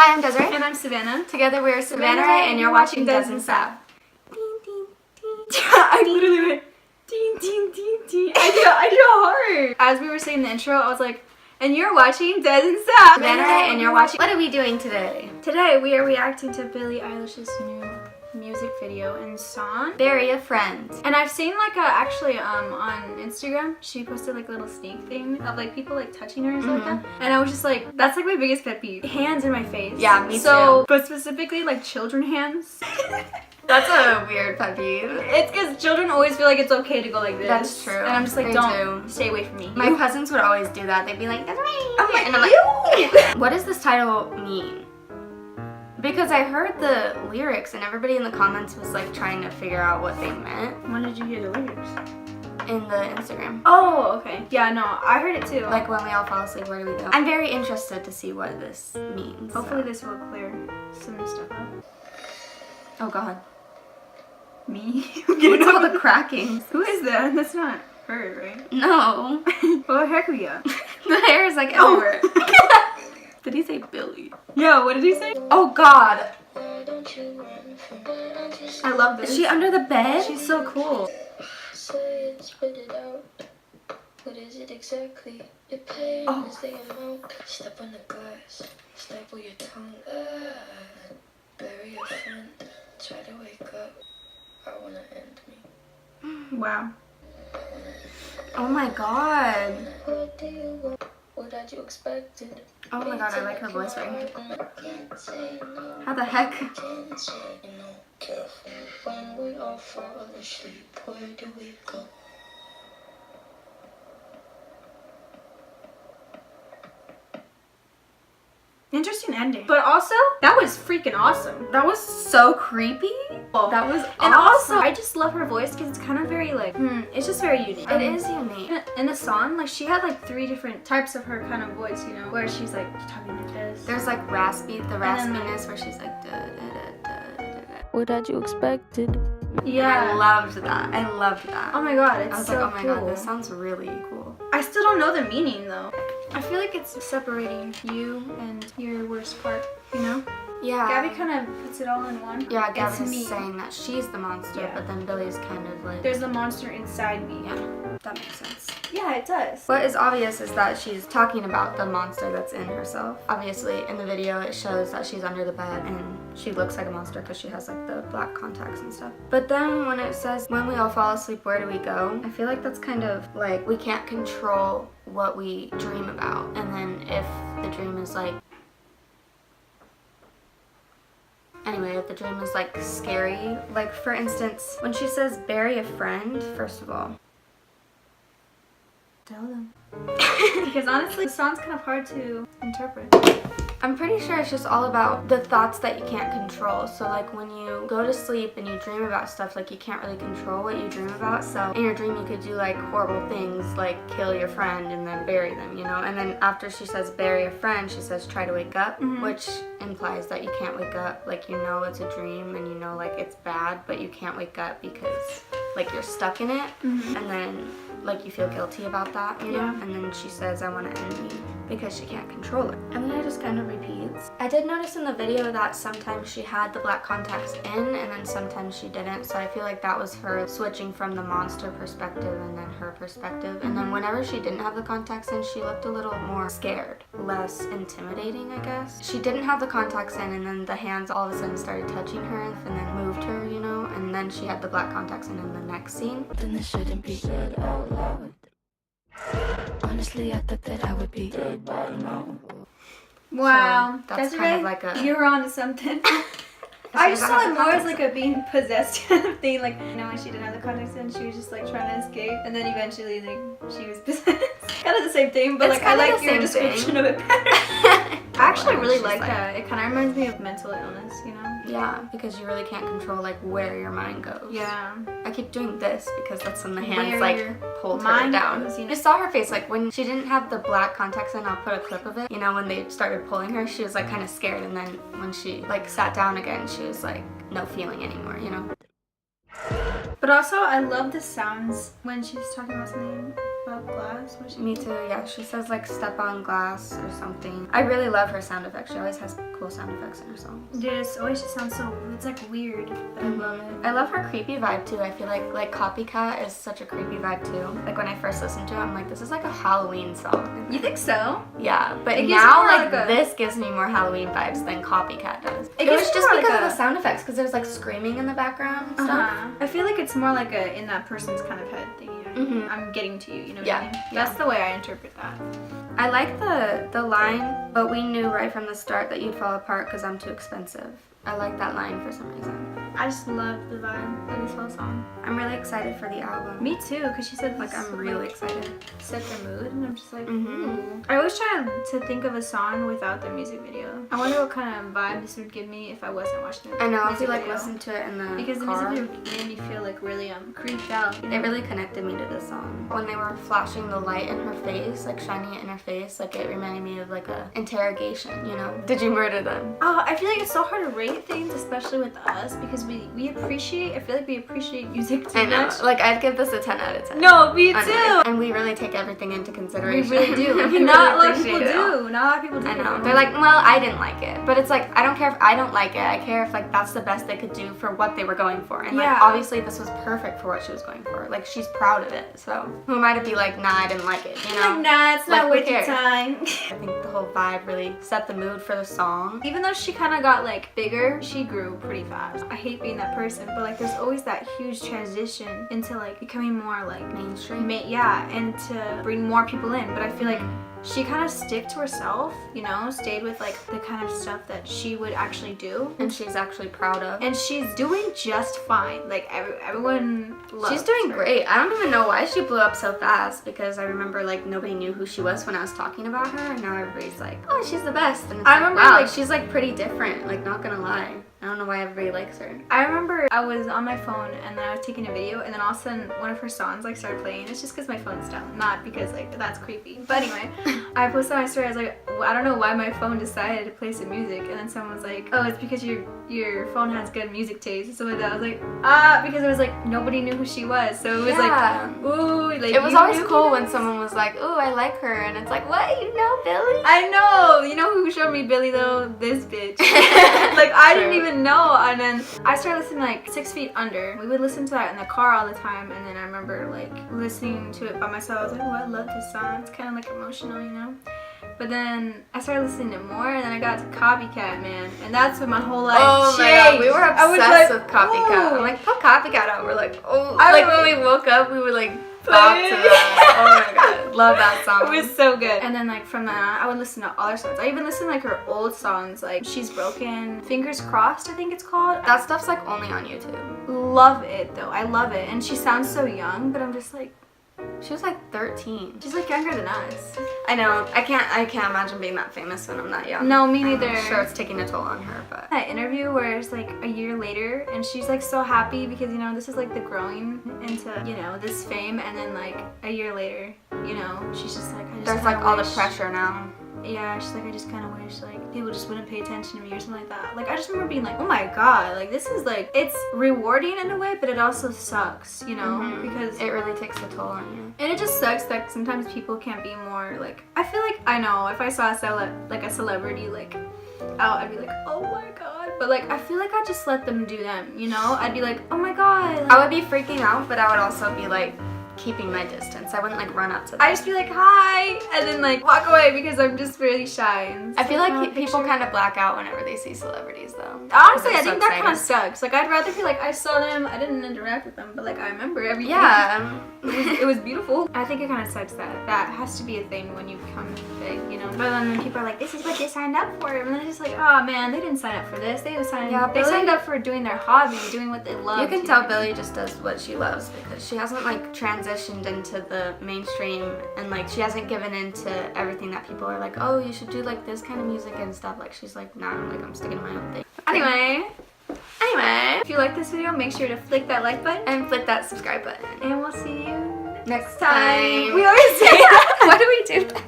Hi, I'm Desirae. And I'm Savannah. Together we're Savannah, and you're watching Doesn't Stop. I literally went ding ding ding ding. I do a heart. As we were saying the intro, I was like, and you're watching Doesn't Stop. Savannah, and you're watching. What are we doing today? Today we are reacting to Billie Eilish's new music video and song, Bury a Friend. And I've seen like actually on Instagram, she posted like a little sneak thing of like people like touching her and stuff like that. And I was just like, that's like my biggest pet peeve. Hands in my face. Yeah, me too. But specifically like children hands. That's a weird pet peeve. It's because children always feel like it's okay to go like this. That's true. And I'm just like, don't. Stay away from me. My cousins would always do that. They'd be like, that's right. I'm like, and I'm like, what does this title mean? Because I heard the lyrics and everybody in the comments was like trying to figure out what they meant. When did you hear the lyrics? In the Instagram. Oh, okay. Yeah, no, I heard it too. Like, when we all fall asleep, where do we go? I'm very interested to see what this means. Hopefully this will clear some stuff up. Oh god. Me? What's all the cracking? Who is that? That's not her, right? No. What the heck we got? The hair is like everywhere. Did he say Billy? Yeah, what did he say? Oh god. I love this. Is she under the bed? She's so cool. What is it exactly? Your pain is the amount. Step on the glass. Staple your tongue. Bury your friend. Try to wake up. I wanna end me. Wow. Oh my god. What do you want? What had you expected? Oh my god, I like her voice right here. How the heck? Careful. When we all fall asleep, where do we go? Interesting ending. But also, that was freaking awesome. That was so creepy. That was awesome. And also, I just love her voice because it's kind of very like, it's just very unique. It is unique. In the song, like she had like 3 different types of her kind of voice, you know, where she's like talking like this. There's like the raspiness where she's like da da da da da da. What had you expected? Yeah. I loved that. I loved that. Oh my god, it's I was so like, oh my cool. god, this sounds really cool. I still don't know the meaning though. I feel like it's separating you and your worst part, you know? Yeah. Gabby kind of puts it all in one. Yeah, It's Gabby's me. saying that she's the monster, Yeah. but then Billy's kind of like... There's a monster inside me. Yeah, that makes sense. Yeah, it does. What is obvious is that she's talking about the monster that's in herself. Obviously, in the video, it shows that she's under the bed and she looks like a monster because she has like the black contacts and stuff. But then when it says, when we all fall asleep, where do we go? I feel like that's kind of like we can't control what we dream about. And then if the dream is like... Anyway, if the dream is like scary, like for instance, when she says bury a friend, first of all, Tell them. Because honestly, the song's kind of hard to interpret. I'm pretty sure it's just all about the thoughts that you can't control. So like when you go to sleep and you dream about stuff, like you can't really control what you dream about. So in your dream you could do like horrible things like kill your friend and then bury them, you know? And then after she says bury a friend, she says try to wake up, which implies that you can't wake up. Like you know it's a dream and you know like it's bad, but you can't wake up because like you're stuck in it. And then like you feel guilty about that, you know? And then she says I want to end me because she can't control it. And then it just kind of repeats. I did notice in the video that sometimes she had the black contacts in and then sometimes she didn't, so I feel like that was her switching from the monster perspective and then her perspective. And then whenever she didn't have the contacts in, she looked a little more scared, less intimidating, I guess. She didn't have the contacts in and then the hands all of a sudden started touching her and then moved her, you know? And then she had the black contacts in the next scene. Then this shouldn't be said out loud. Honestly, I thought that I would be dead by now. Wow. So that's Desirae, kind of like a... you're on to something. I just saw it more as like a being possessed kind of thing. Like, you know, when she didn't have the contacts in, she was just like trying to escape. And then eventually, like, she was possessed. Kind of the same thing, but It's like, I kinda like the your same description thing. of it better. I actually really She's like that. It kind of reminds me of mental illness, you know? Yeah, because you really can't control like where your mind goes. Yeah. I keep doing this because that's when the hands Where like your pulled her mind down. goes, you know? I saw her face like when she didn't have the black contacts in. I'll put a clip of it. You know, when they started pulling her, she was like kind of scared, and then when she like sat down again, she was like no feeling anymore. You know. But also, I love the sounds when she's talking about something. about glass. Me too, yeah. She says like step on glass or something. I really love her sound effects. She always has cool sound effects in her songs. Dude, it always just sounds so, it's like weird, but I love it. I love her creepy vibe too. I feel like Copycat is such a creepy vibe too. Like when I first listened to it, I'm like, this is like a Halloween song. You think so? Yeah, but It gives now me more like like a- this gives me more Halloween vibes than Copycat does. It gives was me just more like because of a- the sound effects, because there's like screaming in the background and stuff. I feel like it's more like a in that person's kind of head thing, you know? Mhm. I'm getting to you, you know what Yeah, I mean? yeah. That's the way I interpret that. I like the line, but we knew right from the start that you'd fall apart because I'm too expensive. I like that line for some reason. I just love the vibe of this whole song. I'm really excited for the album. Me too, because she said Like this, I'm really excited. set the mood, and I'm just like, Mhm. ooh. I always try to think of a song without the music video. I wonder what kind of vibe this would give me if I wasn't watching the I know, if music you like video. listen to it in the Because the car. music video made me feel like really creeped out. You know? It really connected me to this song. When they were flashing the light in her face, like shining it in her face, like it reminded me of like a interrogation, you know? Did you murder them? Oh, I feel like it's so hard to rate things, especially with us, because we appreciate, I feel like we appreciate music too I know. much. Like I'd give this a 10 out of 10. No, me too! Honestly. And we really take everything into We consideration. really do. We Not a really lot of people appreciate it all. do. Not a lot of people do. I know. They're like, well, I didn't like it. But it's like, I don't care if I don't like it. I care if like that's the best they could do for what they were going for. And Yeah. like obviously this was perfect for what she was going for. Like she's proud of it. So who am I to be like, nah, I didn't like it, you know? Like, nah, it's Like, not who worth your cares? time. I think the whole vibe really set the mood for the song. Even though she kind of got like bigger, she grew pretty fast. I hate being that person, but like there's always that huge transition into like becoming more like Mainstream. yeah, and to bring more people in. But I feel like she kind of stick to herself, you know, stayed with like the kind of stuff that she would actually do. And she's actually proud of. And she's doing just fine. Like everyone loves She's doing her. great. I don't even know why she blew up so fast, because I remember like nobody knew who she was when I was talking about her, and now everybody's like, oh, she's the best. And it's I like, remember, wow, like- she's like pretty different, like not gonna lie. I don't know why everybody likes her. I remember I was on my phone and then I was taking a video, and then all of a sudden one of her songs like started playing. It's just because my phone's down, not because like that's creepy. But anyway, I posted on my story. I was like, well, I don't know why my phone decided to play some music, and then someone was like, oh, it's because your phone has good music taste and stuff like that. I was like, because it was like nobody knew who she was, so it was Yeah. like, ooh, like It was you always knew cool who when that someone was like, ooh, I like her, and it's like, what, you know Billie? I know. You know who showed me Billie though? This bitch. Like I didn't True. even know. And then I started listening to like 6 Feet Under. We would listen to that in the car all the time. And then I remember like listening to it by myself. I was like, oh, I love this song. It's kind of like emotional, you know. But then I started listening to more, and then I got to Copycat, man. And that's when my whole life Oh my changed. god, we were I was obsessed like, with Copycat. ooh. I'm like, put Copycat on. We're like, oh, I like was- when we woke up, we would like bop to that. Oh my god, love that song. It was so good. And then like from that on, I would listen to all her songs. I even listened to like her old songs, like She's Broken, Fingers Crossed, I think it's called. That stuff's like only on YouTube. Love it though. I love it. And she sounds so young, but I'm just like, She was like 13. she's like younger than us. I know. I can't imagine being that famous when I'm that young. No, me I'm neither. sure it's taking a toll on her, but That interview where it's like a year later and she's like so happy because, you know, this is like the growing into, you know, this fame, and then like a year later, you know, she's just like, I just there's like kinda all the wish- pressure now. Yeah, she's like, I just kind of wish like people just wouldn't pay attention to me or something like that. Like I just remember being like, oh my god, like this is like, it's rewarding in a way, but it also sucks, you know, Mhm. because It really takes a toll on you. and it just sucks that sometimes people can't be more like, I feel like, I know, if I saw a celebrity like out, I'd be like, oh my god. But like, I feel like I just let them do them, you know? I'd be like, oh my god. Like, I would be freaking out, but I would also be like keeping my distance. I wouldn't like run up to them. I just be like, hi, and then like walk away because I'm just really shy. And I feel like, like oh, people picture. kind of black out whenever they see celebrities, though. Honestly, They're I so think that kind of excited. sucks. Like, I'd rather feel like I saw them, I didn't interact with them, but like I remember everything. Yeah. It was beautiful. I think it kind of sucks that that has to be a thing when you become big, you know. But then when people are like, this is what they signed up for, and then it's just like, oh man, they didn't sign up for this. They Billie- signed up for doing their hobby, doing what they love. You can know tell what I mean? Billie just does what she loves, because she hasn't like transitioned into the mainstream, and like she hasn't given into everything that people are like, oh, you should do like this kind of music and stuff. Like she's like, nah, I'm sticking to my own thing. Anyway, Anyway, if you like this video, make sure to flick that like button, and click that subscribe button. and we'll see you Next time. time. We always say that. Why do we do that?